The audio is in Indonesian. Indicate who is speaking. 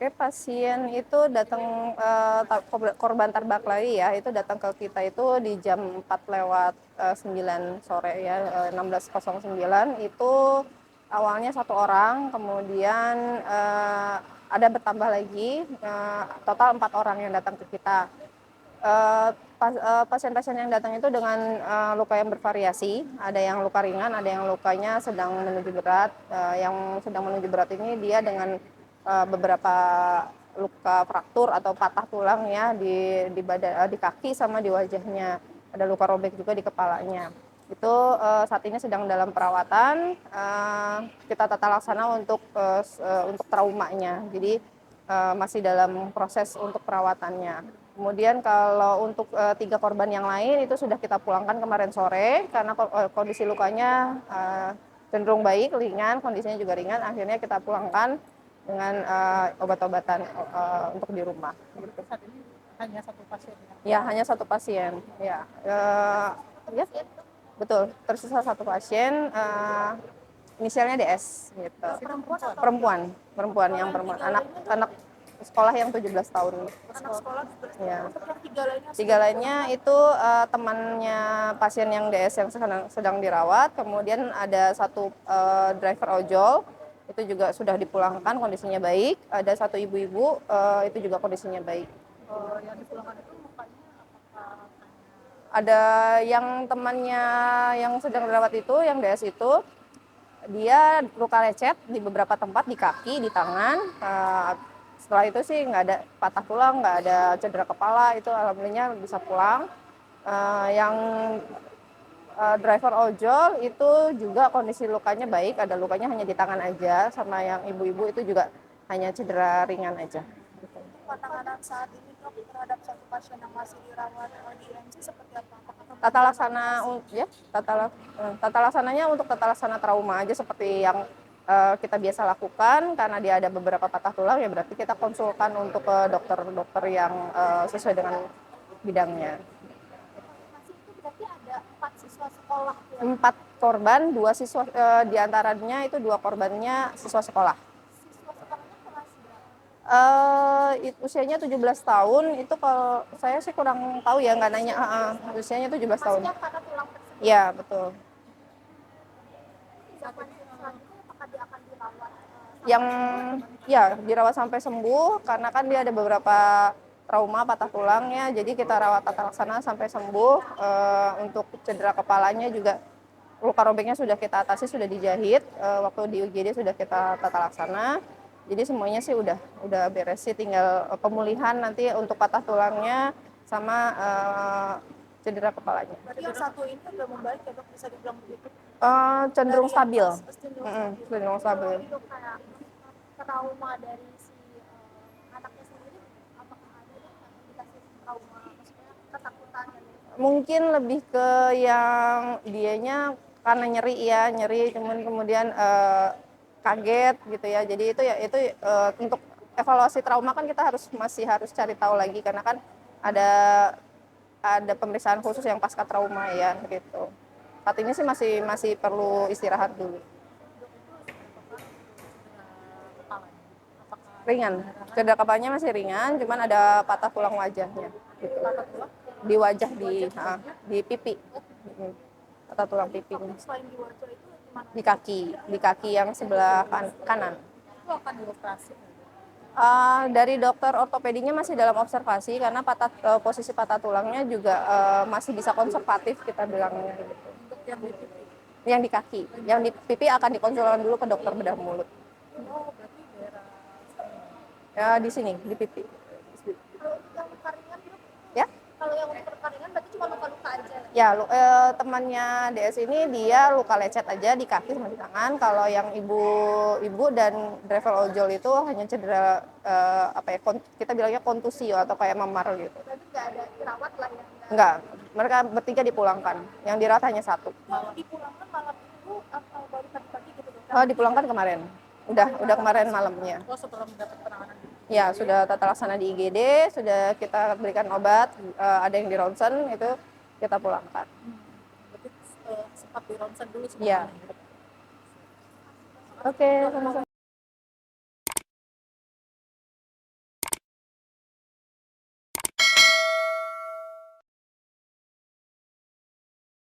Speaker 1: Oke, pasien itu datang, korban tabrak lari ya, itu datang ke kita itu di jam 4 lewat 9 sore ya, 16.09 itu awalnya satu orang, kemudian ada bertambah lagi, total 4 orang yang datang ke kita. Pasien-pasien yang datang itu dengan luka yang bervariasi, ada yang luka ringan, ada yang lukanya sedang menuju berat. Yang sedang menuju berat ini dia dengan beberapa luka fraktur atau patah tulang ya di badan, di kaki sama di wajahnya. Ada luka robek juga di kepalanya. Itu saat ini sedang dalam perawatan. Kita tata laksana untuk traumanya. Jadi masih dalam proses untuk perawatannya. Kemudian kalau untuk 3 korban yang lain itu sudah kita pulangkan kemarin sore karena kondisi lukanya cenderung baik, ringan, kondisinya juga ringan, akhirnya kita pulangkan dengan obat-obatan untuk di rumah.
Speaker 2: Berarti saat ini hanya satu pasien ya?
Speaker 1: Ya, hanya satu pasien. Ya, ya betul. Tersisa satu pasien, inisialnya DS gitu. Perempuan, anak sekolah yang 17 tahun.
Speaker 2: Anak sekolah 17 tahun.
Speaker 1: Ya.
Speaker 2: Yang tiga lainnya?
Speaker 1: Tiga lainnya itu temannya pasien yang DS yang sedang dirawat. Kemudian ada satu driver ojol, itu juga sudah dipulangkan, kondisinya baik. Ada satu ibu-ibu, itu juga kondisinya baik.
Speaker 2: Yang dipulangkan itu mukanya apakah
Speaker 1: Ada yang temannya yang sedang dirawat itu, yang DS itu, dia luka lecet di beberapa tempat, di kaki, di tangan. Setelah itu sih nggak ada patah tulang, nggak ada cedera kepala, itu alhamdulillah bisa pulang. Yang driver ojol itu juga kondisi lukanya baik, ada lukanya hanya di tangan aja, sama yang ibu-ibu itu juga hanya cedera ringan aja.
Speaker 2: penanganan saat ini dok terhadap satu pasien yang masih dirawat di IMC seperti apa?
Speaker 1: Tata laksananya untuk tata laksana trauma aja seperti yang kita biasa lakukan. Karena dia ada beberapa patah tulang, ya berarti kita konsulkan untuk ke dokter-dokter yang sesuai dengan bidangnya.
Speaker 2: Masih itu berarti ada 4 siswa sekolah ya?
Speaker 1: 4 korban, 2 siswa, diantaranya itu 2 korbannya siswa sekolah.
Speaker 2: Siswa sekolahnya kelas berapa?
Speaker 1: Usianya 17 tahun, itu kalau saya sih kurang tahu ya, nggak nanya. Usianya 17 tahun.
Speaker 2: Maksudnya karena tulang tersebut?
Speaker 1: Iya, betul.
Speaker 2: Apakah dia akan dirawat?
Speaker 1: Yang ya dirawat sampai sembuh, karena kan dia ada beberapa trauma patah tulangnya, jadi kita rawat tata laksana sampai sembuh. Untuk cedera kepalanya juga luka robeknya sudah kita atasi, sudah dijahit. Waktu di UGD sudah kita tata laksana. Jadi semuanya sih udah beres sih, tinggal pemulihan nanti untuk patah tulangnya sama cedera kepalanya.
Speaker 2: Berarti yang satu ini udah membaik ya dok, bisa dibilang begitu?
Speaker 1: Cenderung stabil.
Speaker 2: Cenderung stabil. Dok, kayak trauma dari si anaknya sendiri, apakah ada dok indikasi trauma, maksudnya ketakutan?
Speaker 1: Mungkin lebih ke yang dianya karena nyeri, kemudian kaget gitu ya. Jadi itu untuk evaluasi trauma kan kita masih harus cari tahu lagi, karena kan ada pemeriksaan khusus yang pasca trauma ya gitu. Saat ini sih masih perlu istirahat dulu. Ringan, cedera kepalanya masih ringan, cuman ada patah tulang wajahnya gitu. Di wajah, di pipi, patah tulang pipinya.
Speaker 2: Selain di wajah itu gimana?
Speaker 1: Di kaki yang sebelah kanan.
Speaker 2: Itu akan dioperasi?
Speaker 1: Dari dokter ortopedinya masih dalam observasi, karena posisi patah tulangnya juga masih bisa konservatif kita bilangnya gitu.
Speaker 2: Untuk yang di pipi?
Speaker 1: Yang di kaki, yang di pipi akan dikonsulkan dulu ke dokter bedah mulut.
Speaker 2: Oh, berarti daerah
Speaker 1: Ya, di sini, di pipi.
Speaker 2: kalau yang luka ringan dok?
Speaker 1: Ya?
Speaker 2: Kalau yang luka ringan berarti cuma luka-luka aja?
Speaker 1: Ya, temannya DS ini dia luka lecet aja di kaki sama di tangan. Kalau yang ibu dan driver ojol itu hanya cedera kita bilangnya kontusio atau kayak memar gitu.
Speaker 2: Berarti nggak ada dirawat lah ya?
Speaker 1: Enggak, mereka bertiga dipulangkan. Yang dirawat hanya satu.
Speaker 2: Mau dipulangkan malam itu atau baru pagi-pagi gitu dok?
Speaker 1: Dipulangkan kemarin. Udah kemarin malamnya.
Speaker 2: Oh, setelah mendapat penanganan?
Speaker 1: Ya, sudah tata laksana di IGD, sudah kita berikan obat, ada yang di ronsen, itu kita pulangkan.
Speaker 2: Berarti sempat di ronsen dulu
Speaker 1: Ya.
Speaker 2: sebelumnya?
Speaker 1: Oke, sama-sama.